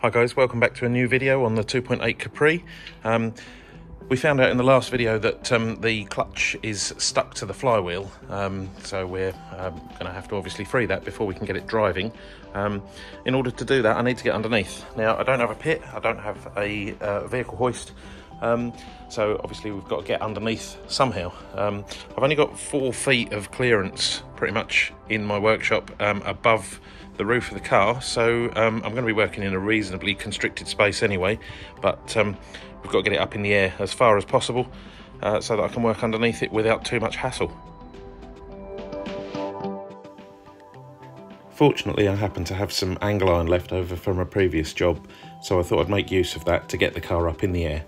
Hi guys, welcome back to a new video on the 2.8 Capri. We found out in the last video that the clutch is stuck to the flywheel, so we're going to have to obviously free that before we can get it driving. In order to do that, I need to get underneath. Now, I don't have a pit, I don't have a vehicle hoist, so obviously we've got to get underneath somehow. I've only got 4 feet of clearance pretty much in my workshop above the roof of the car, so I'm going to be working in a reasonably constricted space anyway, but we've got to get it up in the air as far as possible so that I can work underneath it without too much hassle. Fortunately, I happen to have some angle iron left over from a previous job, so I thought I'd make use of that to get the car up in the air.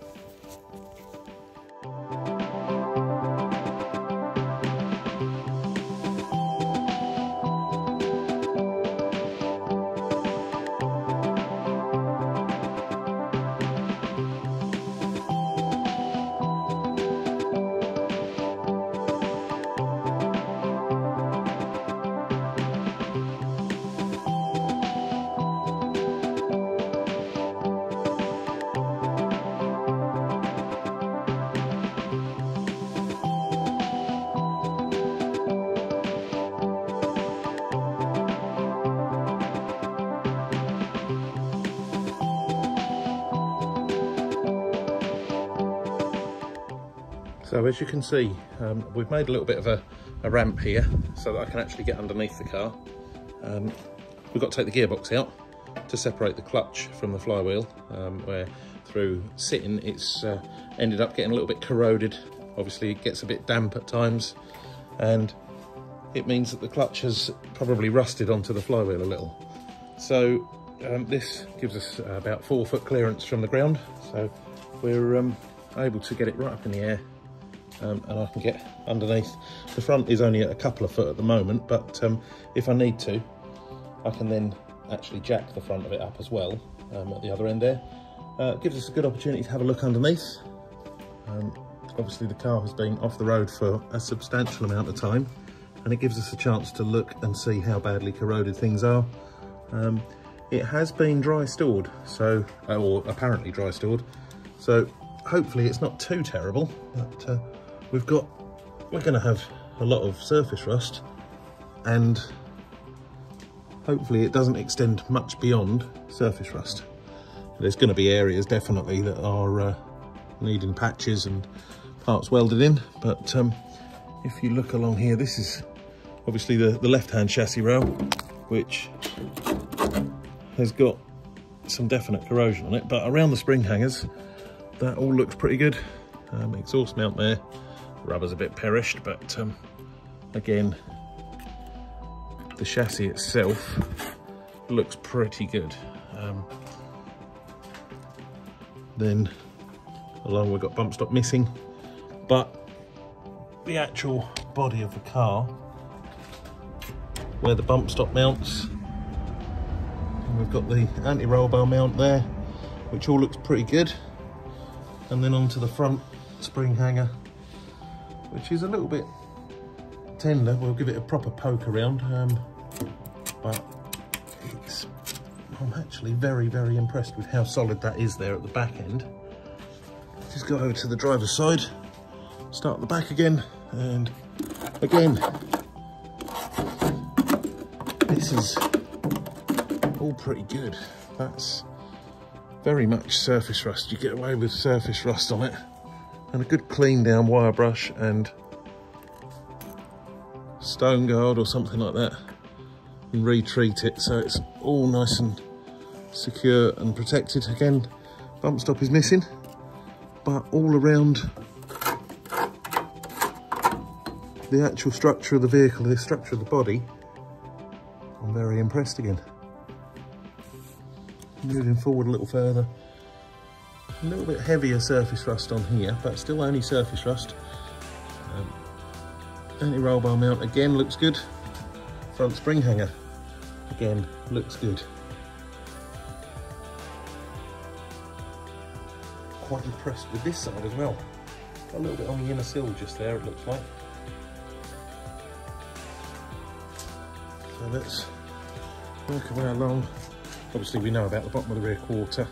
So as you can see, we've made a little bit of a ramp here so that I can actually get underneath the car. We've got to take the gearbox out to separate the clutch from the flywheel, where through sitting it's ended up getting a little bit corroded. Obviously it gets a bit damp at times, and it means that the clutch has probably rusted onto the flywheel a little. So this gives us about 4 foot clearance from the ground, so we're able to get it right up in the air. And I can get underneath. The front is only at a couple of foot at the moment, but if I need to, I can then actually jack the front of it up as well at the other end there. Gives us a good opportunity to have a look underneath. Obviously the car has been off the road for a substantial amount of time, and it gives us a chance to look and see how badly corroded things are. It has been dry stored, so, or apparently dry stored, so hopefully it's not too terrible, but we're going to have a lot of surface rust, and hopefully it doesn't extend much beyond surface rust. There's going to be areas definitely that are needing patches and parts welded in, but if you look along here, this is obviously the left-hand chassis rail, which has got some definite corrosion on it, but around the spring hangers that all looks pretty good. Exhaust mount there, rubber's a bit perished, but again, the chassis itself looks pretty good. Then along we've got bump stop missing, but the actual body of the car, where the bump stop mounts, and we've got the anti-roll bar mount there, which all looks pretty good. And then onto the front spring hanger, which is a little bit tender. We'll give it a proper poke around, but I'm actually very, very impressed with how solid that is there at the back end. Just go over to the driver's side, start the back again, and again, this is all pretty good. That's very much surface rust. You get away with surface rust on it, and a good clean down wire brush and stone guard or something like that, and retreat it so it's all nice and secure and protected. Again, bump stop is missing, but all around the actual structure of the vehicle, the structure of the body, I'm very impressed again. Moving forward a little further, a little bit heavier surface rust on here, but still only surface rust. Anti-roll bar mount again looks good. Front spring hanger again looks good. Quite impressed with this side as well. Got a little bit on the inner sill just there, it looks like. So let's work our way along Obviously we know about the bottom of the rear quarter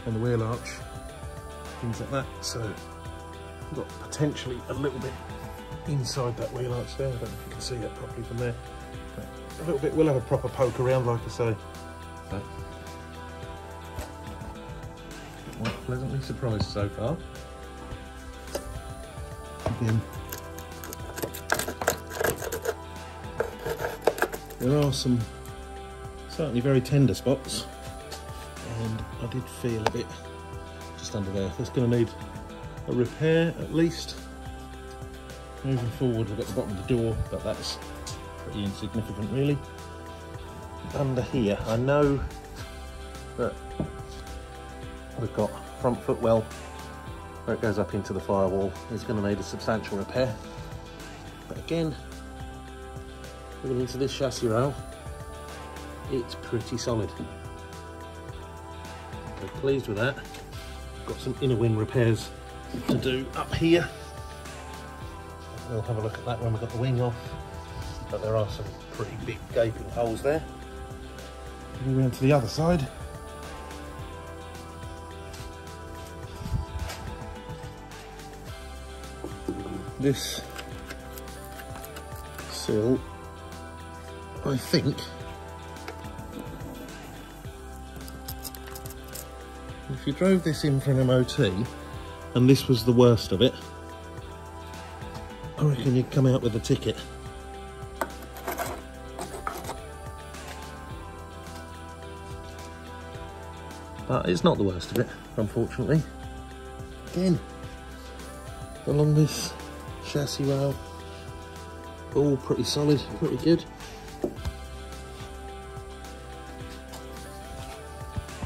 and the wheel arch, things like that. So we've got potentially a little bit inside that wheel arch there. I don't know if you can see that properly from there. But a little bit, we'll have a proper poke around, like I say. But we're pleasantly surprised so far. Again, there are some certainly very tender spots, and I did feel a bit just under there. That's going to need a repair at least. Moving forward, we've got the bottom of the door, but that's pretty insignificant really. Under here, I know that we've got front footwell where it goes up into the firewall is going to need a substantial repair. But again, looking into this chassis rail, it's pretty solid. So pleased with that. Got some inner wing repairs to do up here. We'll have a look at that when we've got the wing off. But there are some pretty big gaping holes there. Moving around to the other side. This sill, I think, if you drove this in for an MOT and this was the worst of it, I reckon you'd come out with a ticket. But it's not the worst of it, unfortunately. Again, along this chassis rail, all pretty solid, pretty good.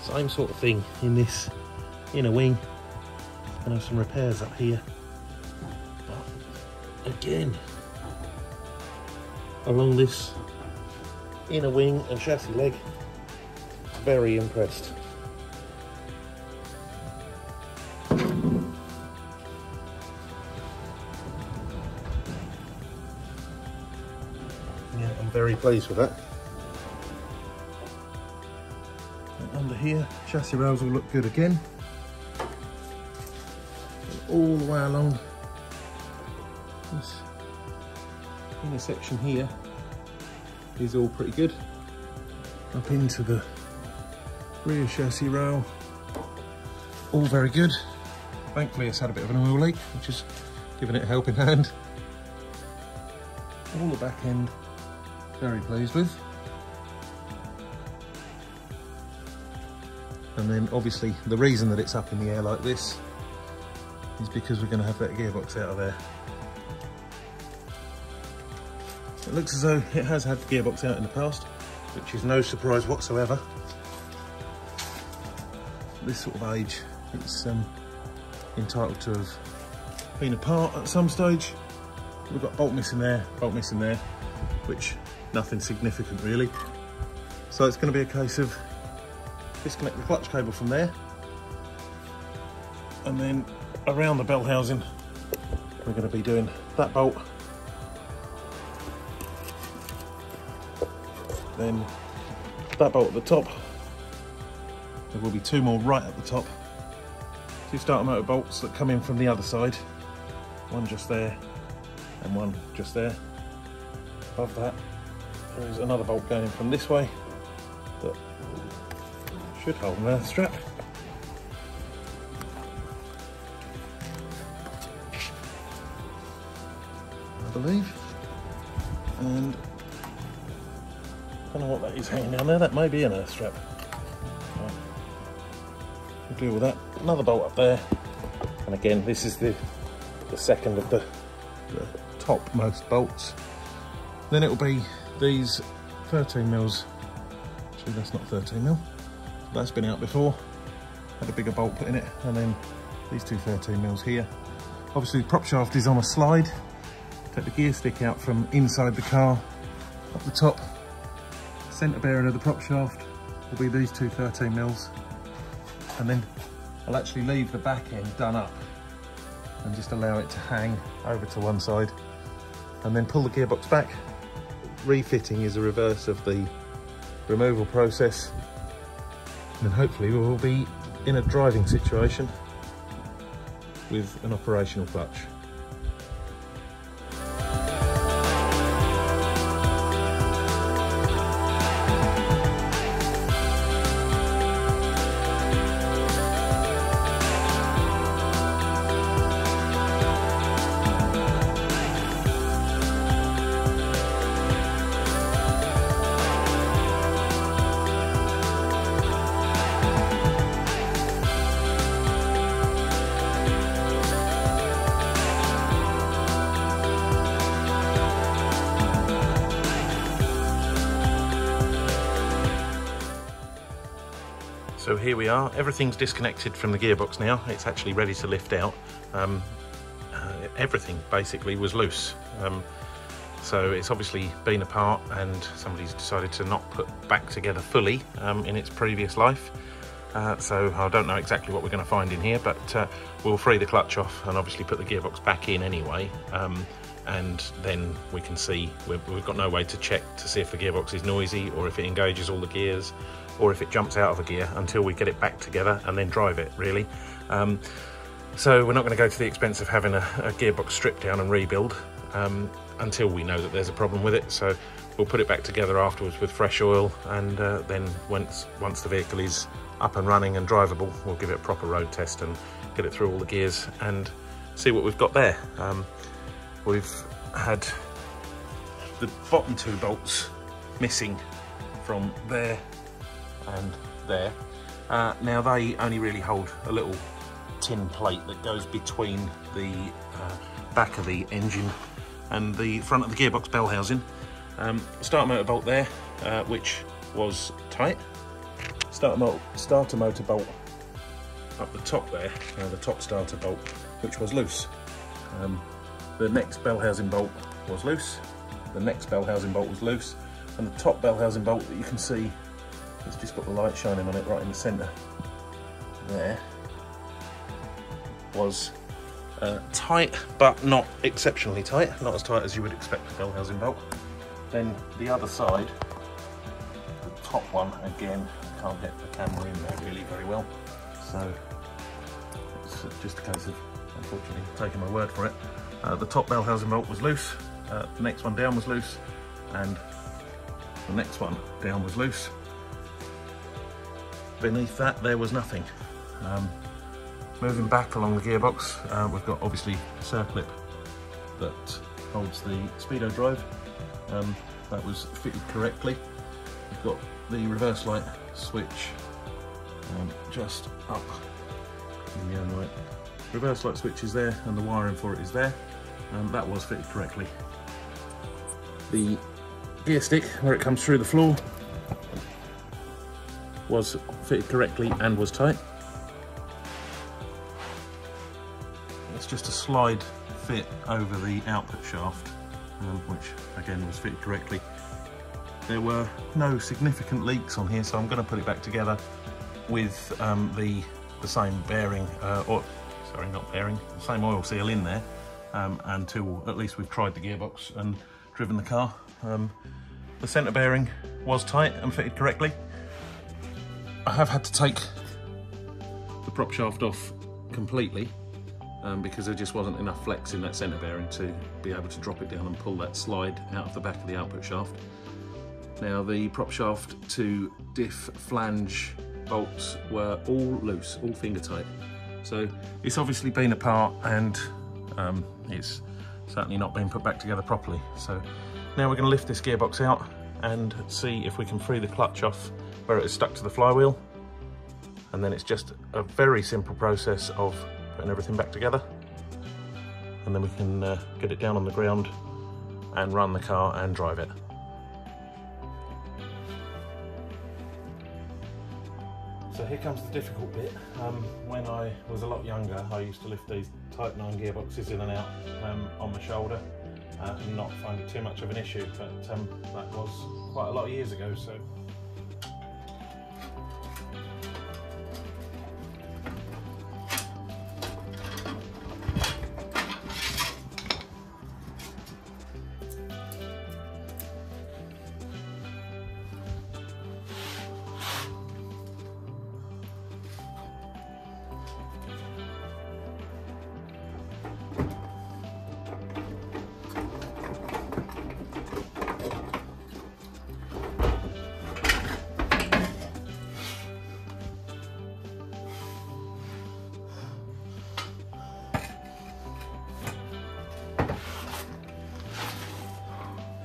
Same sort of thing in this inner wing. I have some repairs up here. But again, along this inner wing and chassis leg, very impressed. Yeah, I'm very pleased with that. And under here, chassis rails will look good again. And all the way along this inner section here is all pretty good. Up into the rear chassis rail, all very good. Thankfully it's had a bit of an oil leak, which is giving it a helping hand. All the back end, very pleased with. And then obviously the reason that it's up in the air like this is because we're going to have that gearbox out of there. It looks as though it has had the gearbox out in the past, which is no surprise whatsoever. This sort of age, it's entitled to have been apart at some stage. We've got bolt missing there, which nothing significant really. So it's going to be a case of disconnect the clutch cable from there, and then around the bell housing we're going to be doing that bolt, then that bolt at the top. There will be two more right at the top, two starter motor bolts that come in from the other side, one just there and one just there. Above that there is another bolt going in from this way that should hold an earth strap. I believe. And I don't know what that is hanging down there. That may be an earth strap. Right. We'll deal with that. Another bolt up there. And again, this is the second of the topmost bolts. Then it will be these 13 mils. Actually, that's not 13 mil. That's been out before. Had a bigger bolt put in it, and then these two 13 mils here. Obviously, the prop shaft is on a slide. Take the gear stick out from inside the car, up the top. Centre bearing of the prop shaft will be these two 13 mils, and then I'll actually leave the back end done up and just allow it to hang over to one side, and then pull the gearbox back. Refitting is a reverse of the removal process. And hopefully we will be in a driving situation with an operational clutch. So here we are, everything's disconnected from the gearbox now. It's actually ready to lift out. Everything basically was loose. So it's obviously been apart and somebody's decided to not put back together fully in its previous life. So I don't know exactly what we're going to find in here, but we'll free the clutch off and obviously put the gearbox back in anyway. And then we can see, we've got no way to check to see if the gearbox is noisy or if it engages all the gears or if it jumps out of a gear until we get it back together and then drive it, really. So we're not going to go to the expense of having a gearbox stripped down and rebuild until we know that there's a problem with it. So we'll put it back together afterwards with fresh oil, and then once the vehicle is up and running and drivable, we'll give it a proper road test and get it through all the gears and see what we've got there. We've had the bottom two bolts missing from there and there. Now they only really hold a little tin plate that goes between the back of the engine and the front of the gearbox bell housing. Starter motor bolt there, which was tight. Starter motor bolt up the top there, the top starter bolt, which was loose. The next bell housing bolt was loose. The next bell housing bolt was loose, and the top bell housing bolt that you can see, it's just got the light shining on it right in the centre there, was tight, but not exceptionally tight, not as tight as you would expect a bell housing bolt. Then the other side, the top one, again, I can't get the camera in there really very well, so it's just a case of, unfortunately, taking my word for it. The top bell housing bolt was loose, the next one down was loose, and the next one down was loose. Beneath that there was nothing. Moving back along the gearbox, we've got obviously a circlip that holds the speedo drive. That was fitted correctly. We've got the reverse light switch just up in the own right. Reverse light switch is there and the wiring for it is there. That was fitted correctly. The gear stick, where it comes through the floor, was fitted correctly and was tight. It's just a slide fit over the output shaft, which again was fitted correctly. There were no significant leaks on here, so I'm going to put it back together with the same bearing, or sorry, not bearing, the same oil seal in there, until at least we've tried the gearbox and driven the car. The centre bearing was tight and fitted correctly. I have had to take the prop shaft off completely because there just wasn't enough flex in that centre bearing to be able to drop it down and pull that slide out of the back of the output shaft. Now the prop shaft to diff flange bolts were all loose, all finger tight. So it's obviously been apart and it's certainly not been put back together properly. So now we're going to lift this gearbox out and see if we can free the clutch off where it is stuck to the flywheel. And then it's just a very simple process of putting everything back together. And then we can get it down on the ground and run the car and drive it. So here comes the difficult bit. When I was a lot younger, I used to lift these Type 9 gearboxes in and out on my shoulder and not find it too much of an issue, but that was quite a lot of years ago. So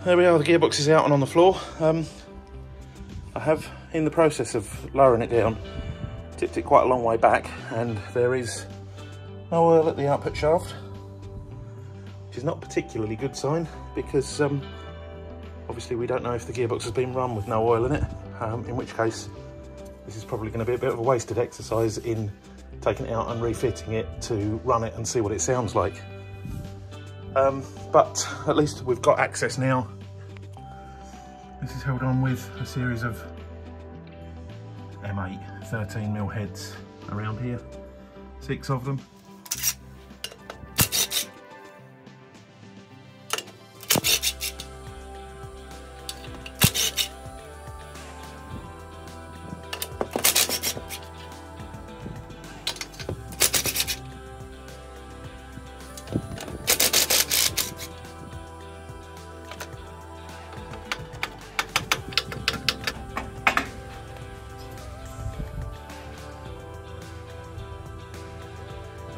there we are, the gearbox is out and on the floor. I have, in the process of lowering it down, tipped it quite a long way back, and there is no oil at the output shaft, which is not a particularly good sign, because obviously we don't know if the gearbox has been run with no oil in it, in which case this is probably going to be a bit of a wasted exercise in taking it out and refitting it to run it and see what it sounds like. But at least we've got access now. This is held on with a series of M8 13mm heads around here, 6 of them.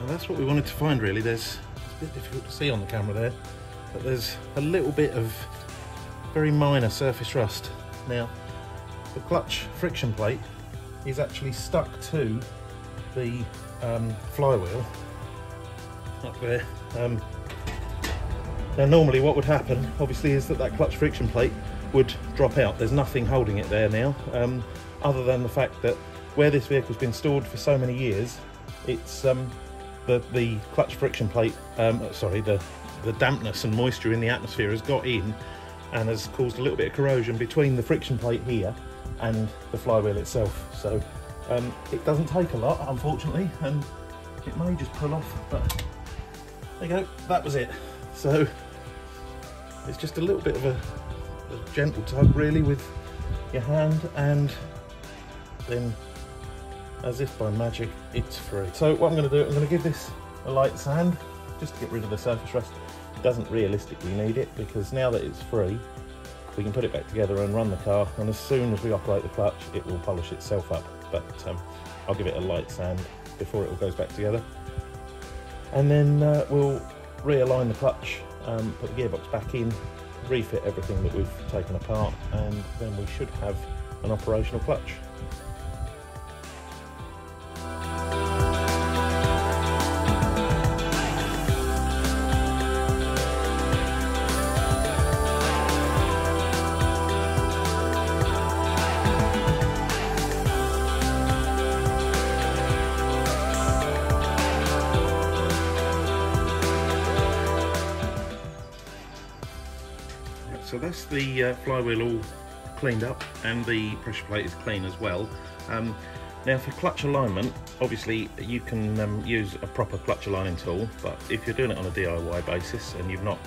That's what we wanted to find really. It's a bit difficult to see on the camera there, but there's a little bit of very minor surface rust. Now, the clutch friction plate is actually stuck to the flywheel up there. Now normally what would happen obviously is that clutch friction plate would drop out. There's nothing holding it there now, other than the fact that where this vehicle's been stored for so many years, it's the clutch friction plate, the dampness and moisture in the atmosphere has got in and has caused a little bit of corrosion between the friction plate here and the flywheel itself. So it doesn't take a lot, unfortunately, and it may just pull off, but there you go, that was it. So it's just a little bit of a gentle tug really with your hand, and then as if by magic, it's free. So what I'm going to do, I'm going to give this a light sand, just to get rid of the surface rust. It doesn't realistically need it, because now that it's free, we can put it back together and run the car, and as soon as we operate the clutch, it will polish itself up. But I'll give it a light sand before it all goes back together. And then we'll realign the clutch, put the gearbox back in, refit everything that we've taken apart, and then we should have an operational clutch. So that's the flywheel all cleaned up, and the pressure plate is clean as well. Now for clutch alignment, obviously you can use a proper clutch aligning tool, but if you're doing it on a DIY basis and you've not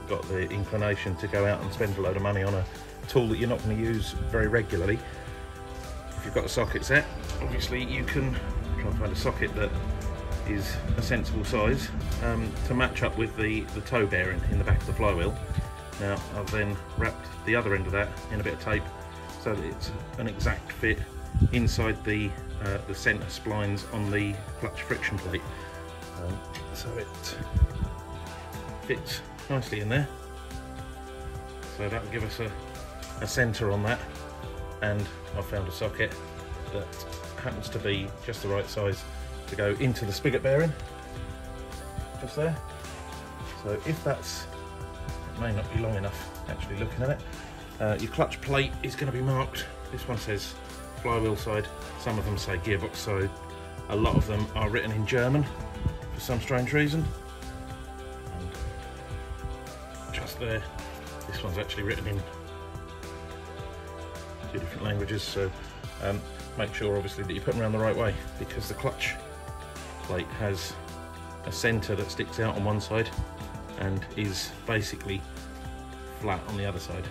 got the inclination to go out and spend a load of money on a tool that you're not going to use very regularly, if you've got a socket set, obviously you can try and find a socket that is a sensible size to match up with the toe bearing in the back of the flywheel. Now I've then wrapped the other end of that in a bit of tape so that it's an exact fit inside the centre splines on the clutch friction plate, so it fits nicely in there. So that will give us a centre on that, and I've found a socket that happens to be just the right size to go into the spigot bearing, just there. So if that's, it may not be long enough actually looking at it. Your clutch plate is going to be marked. This one says flywheel side, some of them say gearbox side, a lot of them are written in German for some strange reason. And just there, this one's actually written in 2 different languages, so make sure obviously that you put them around the right way, because the clutch plate has a centre that sticks out on one side and is basically flat on the other side,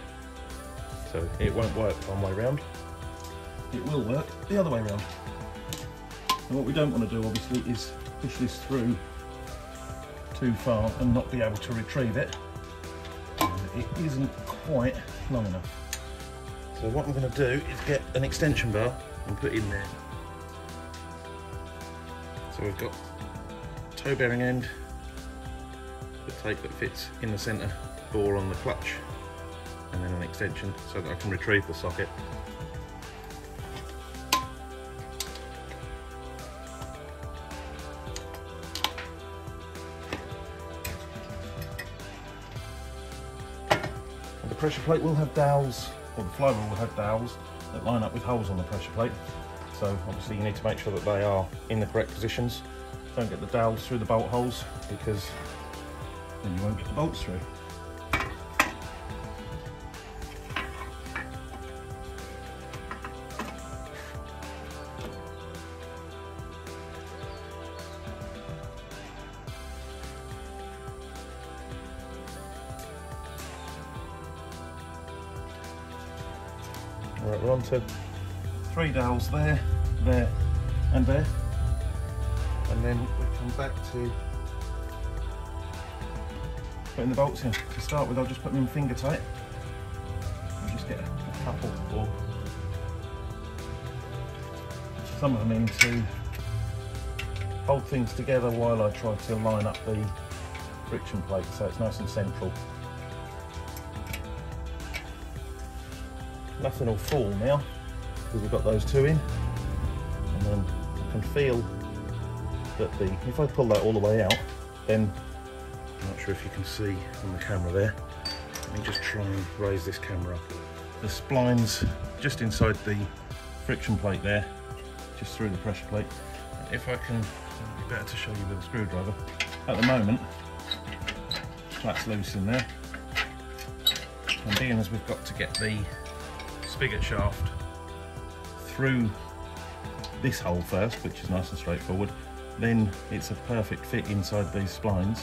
so it won't work one way round. It will work the other way round. And what we don't want to do obviously is push this through too far and not be able to retrieve it. It isn't quite long enough. So what I'm going to do is get an extension bar and put in there. So we've got toe bearing end, the tape that fits in the centre bore on the clutch and then an extension so that I can retrieve the socket. And the pressure plate will have dowels, or the flywheel will have dowels that line up with holes on the pressure plate. So obviously you need to make sure that they are in the correct positions. Don't get the dowels through the bolt holes, because then you won't get the bolts through. Right, we're on to 3 dowels there, there and there. And then we come back to putting the bolts in. To start with, I'll just put them in finger tight. I'll just get a couple or some of them in to hold things together while I try to line up the friction plate so it's nice and central. Nothing will fall now because we've got those 2 in, and then I can feel that if I pull that all the way out, then I'm not sure if you can see on the camera there. Let me just try and raise this camera up. The splines just inside the friction plate there, just through the pressure plate. If I can, it'd be better to show you with a screwdriver. At the moment, that's loose in there. And being as we've got to get the spigot shaft through this hole first, which is nice and straightforward, then it's a perfect fit inside these splines,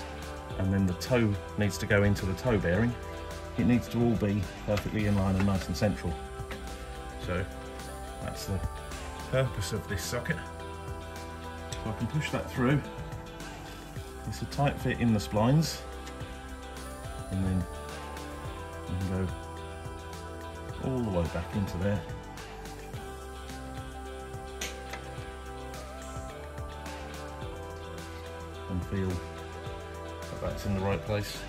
and then the toe needs to go into the toe bearing. It needs to all be perfectly in line and nice and central. So that's the purpose of this socket. So I can push that through. It's a tight fit in the splines, and then you can go all the way back into there. And feel that that's in the right place.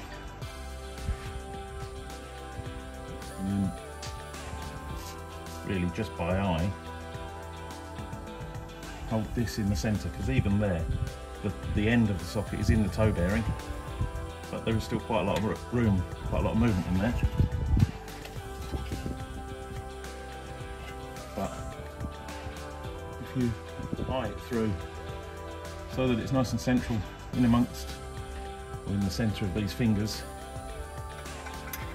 And really just by eye, hold this in the centre, because even there, the end of the socket is in the toe bearing, but there is still quite a lot of room, quite a lot of movement in there. But if you eye it through so that it's nice and central in amongst, or in the centre of these fingers,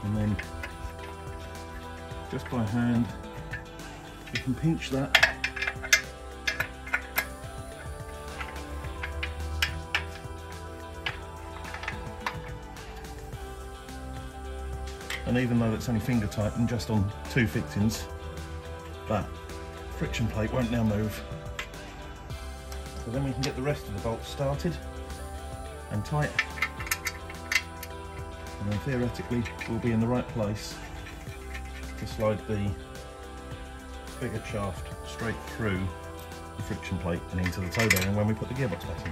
and then just by hand you can pinch that and even though it's only finger tight and just on 2 fittings, that friction plate won't now move. So then we can get the rest of the bolts started and tight, and then theoretically we'll be in the right place to slide the spigot shaft straight through the friction plate and into the toe bearing when we put the gearbox back in.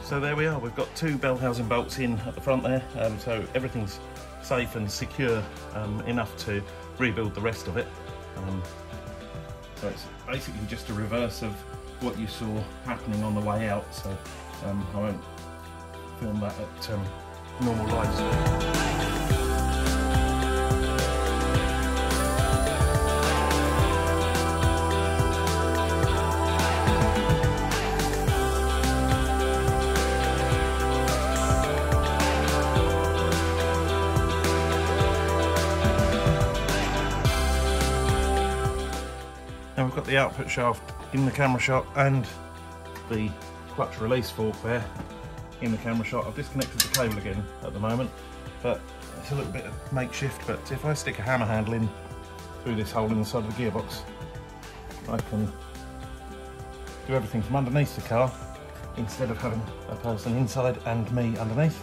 So there we are, we've got 2 bell housing bolts in at the front there, so everything's safe and secure enough to rebuild the rest of it. So it's basically just a reverse of what you saw happening on the way out, so I won't film that at normal live speed. Now we've got the output shaft in the camera shot and the clutch release fork there in the camera shot. I've disconnected the cable again at the moment, but it's a little bit of makeshift. But if I stick a hammer handle in through this hole in the side of the gearbox, I can do everything from underneath the car instead of having a person inside and me underneath.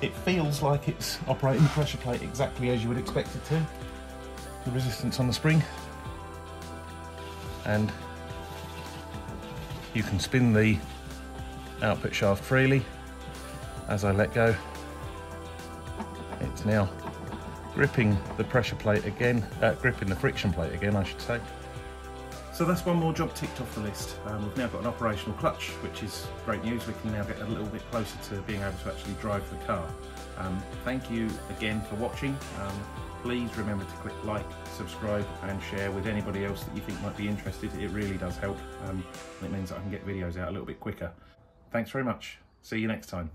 It feels like it's operating the pressure plate exactly as you would expect it to. The resistance on the spring, and you can spin the output shaft freely. As I let go, it's now gripping the pressure plate again, gripping the friction plate again, I should say. So that's one more job ticked off the list. We've now got an operational clutch, which is great news. We can now get a little bit closer to being able to actually drive the car. Thank you again for watching. Please remember to click like, subscribe and share with anybody else that you think might be interested. It really does help. It means that I can get videos out a little bit quicker. Thanks very much. See you next time.